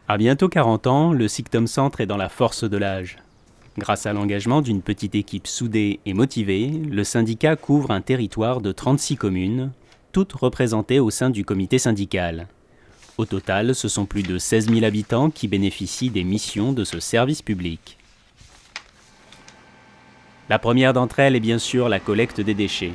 À bientôt 40 ans, le Sictom Centre est dans la force de l'âge. Grâce à l'engagement d'une petite équipe soudée et motivée, le syndicat couvre un territoire de 36 communes, toutes représentées au sein du comité syndical. Au total, ce sont plus de 16 000 habitants qui bénéficient des missions de ce service public. La première d'entre elles est bien sûr la collecte des déchets.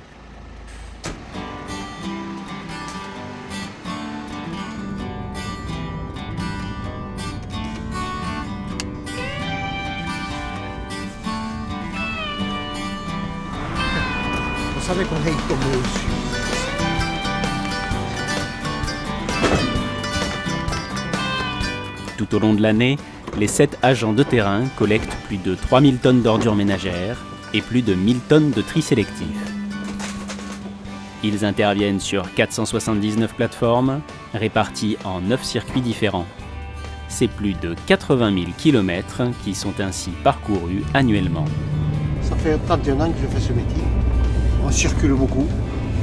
On savait qu'on allait y tomber dessus. Tout au long de l'année, les 7 agents de terrain collectent plus de 3000 tonnes d'ordures ménagères et plus de 1000 tonnes de tri sélectif. Ils interviennent sur 479 plateformes, réparties en 9 circuits différents. C'est plus de 80 000 km qui sont ainsi parcourus annuellement. Ça fait 31 ans que je fais ce métier. On circule beaucoup.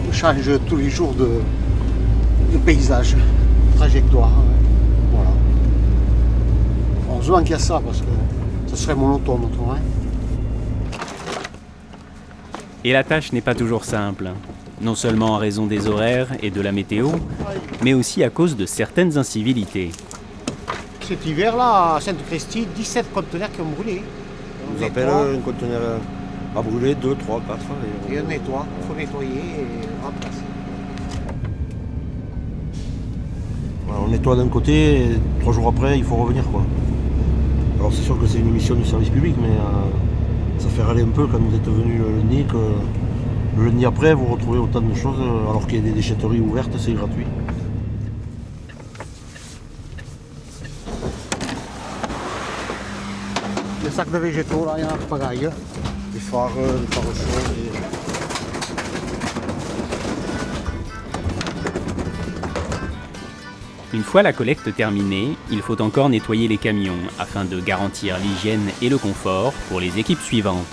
On change tous les jours de paysage, de trajectoire. Voilà. Heureusement qu'il y a ça parce que ça serait monotone autrement. Et la tâche n'est pas toujours simple, non seulement en raison des horaires et de la météo, mais aussi à cause de certaines incivilités. Cet hiver-là, à Sainte-Christie, 17 conteneurs qui ont brûlé. On nous appelle un conteneur à brûler, 2, 3, 4. Et on nettoie, il faut nettoyer et remplacer. Voilà, on nettoie d'un côté, et 3 jours après, il faut revenir, quoi. Alors c'est sûr que c'est une mission du service public, mais ça fait râler un peu quand vous êtes venu le lundi, que le lundi après, vous retrouvez autant de choses, alors qu'il y a des déchetteries ouvertes, c'est gratuit. Les sacs de végétaux, là, il y en a pagaille. Les phares chauds. Une fois la collecte terminée, il faut encore nettoyer les camions afin de garantir l'hygiène et le confort pour les équipes suivantes.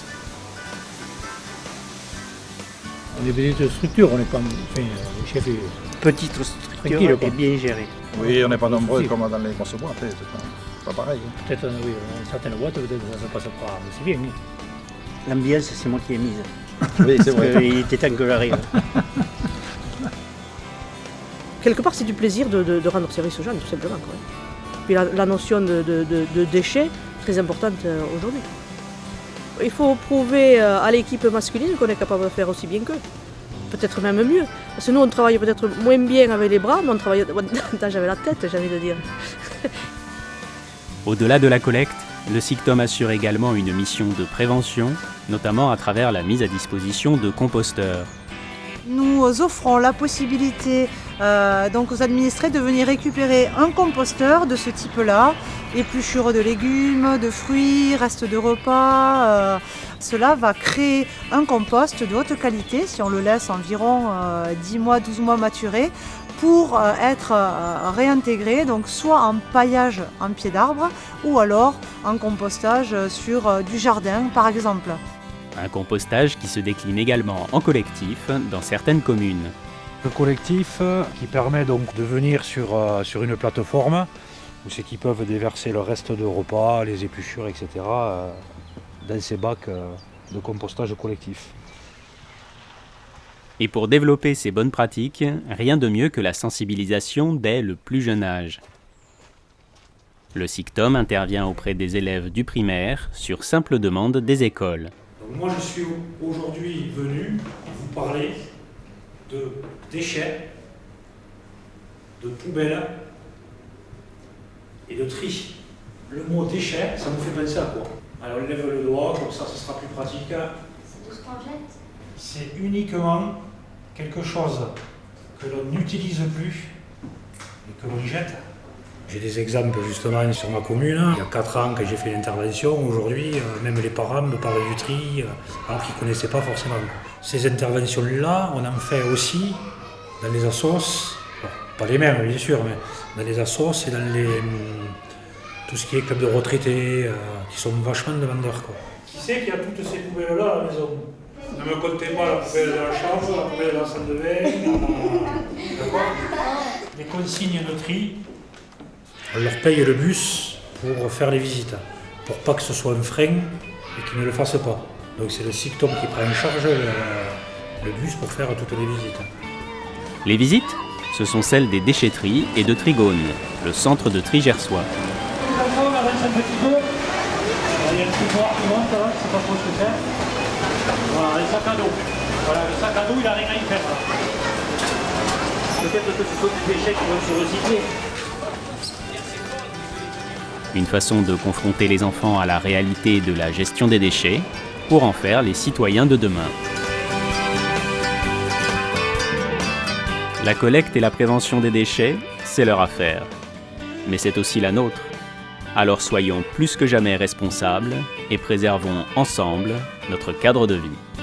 On est petite structure, on n'est pas. Enfin, le chef est Petite structure tranquille, quoi. et bien gérée. Oui, on n'est pas nombreux Si. comme dans les grosses boîtes, c'est pas pareil. Peut-être, oui, certaines boîtes, peut-être ça ne passe pas aussi bien. hein. L'ambiance, c'est moi qui ai mise. Oui, c'est Parce vrai. qu'il était temps que j'arrive. Quelque part, c'est du plaisir de rendre service aux gens, tout simplement. Quoi. Puis la notion de déchets, très importante aujourd'hui. Il faut prouver à l'équipe masculine qu'on est capable de faire aussi bien qu'eux. Peut-être même mieux. Parce que nous, on travaille peut-être moins bien avec les bras, mais on travaille davantage avec la tête, j'ai envie de dire. Au-delà de la collecte, le Sictom assure également une mission de prévention, notamment à travers la mise à disposition de composteurs. Nous offrons la possibilité donc aux administrés de venir récupérer un composteur de ce type-là, épluchures de légumes, de fruits, restes de repas. Cela va créer un compost de haute qualité si on le laisse environ 10 mois, 12 mois maturer pour être réintégré, donc soit en paillage en pied d'arbre ou alors en compostage sur du jardin par exemple. Un compostage qui se décline également en collectif dans certaines communes. Le collectif qui permet donc de venir sur une plateforme où c'est qu'ils peuvent déverser le reste de repas, les épluchures, etc. Dans ces bacs de compostage collectif. Et pour développer ces bonnes pratiques, rien de mieux que la sensibilisation dès le plus jeune âge. Le Sictom intervient auprès des élèves du primaire sur simple demande des écoles. Donc moi je suis aujourd'hui venu vous parler de déchets, de poubelles et de tri. Le mot déchet, ça nous fait penser à quoi? Alors on lève le doigt, comme ça sera plus pratique. C'est tout ce qu'on jette. C'est uniquement quelque chose que l'on n'utilise plus et que l'on jette. J'ai des exemples justement sur ma commune. Il y a 4 ans que j'ai fait une intervention. Aujourd'hui, même les parents me parlent du tri, alors qu'ils ne connaissaient pas forcément. Ces interventions-là, on en fait aussi dans les assos, bon, pas les mêmes bien sûr, mais dans les assos et dans tout ce qui est club de retraités, qui sont vachement demandeurs, quoi. Qui c'est qui a toutes ces poubelles-là à la maison? Ne me comptez pas la poubelle de la chambre, la poubelle de la salle de bain. D'accord? Les consignes de tri, On leur paye le bus pour faire les visites, pour pas que ce soit un frein et qu'ils ne le fassent pas. Donc c'est le SICTOM qui prend en charge le bus pour faire toutes les visites. Les visites, ce sont celles des déchetteries et de Trigone, le centre de tri gersois. Il y a le trottoir qui monte, là, je ne sais pas trop ce que c'est. Voilà, les sacs à dos. Voilà, le sac à dos, il n'a rien à y faire. Peut-être que ce sont des déchets qui vont se recycler. Une façon de confronter les enfants à la réalité de la gestion des déchets pour en faire les citoyens de demain. La collecte et la prévention des déchets, c'est leur affaire. Mais c'est aussi la nôtre. Alors soyons plus que jamais responsables et préservons ensemble notre cadre de vie.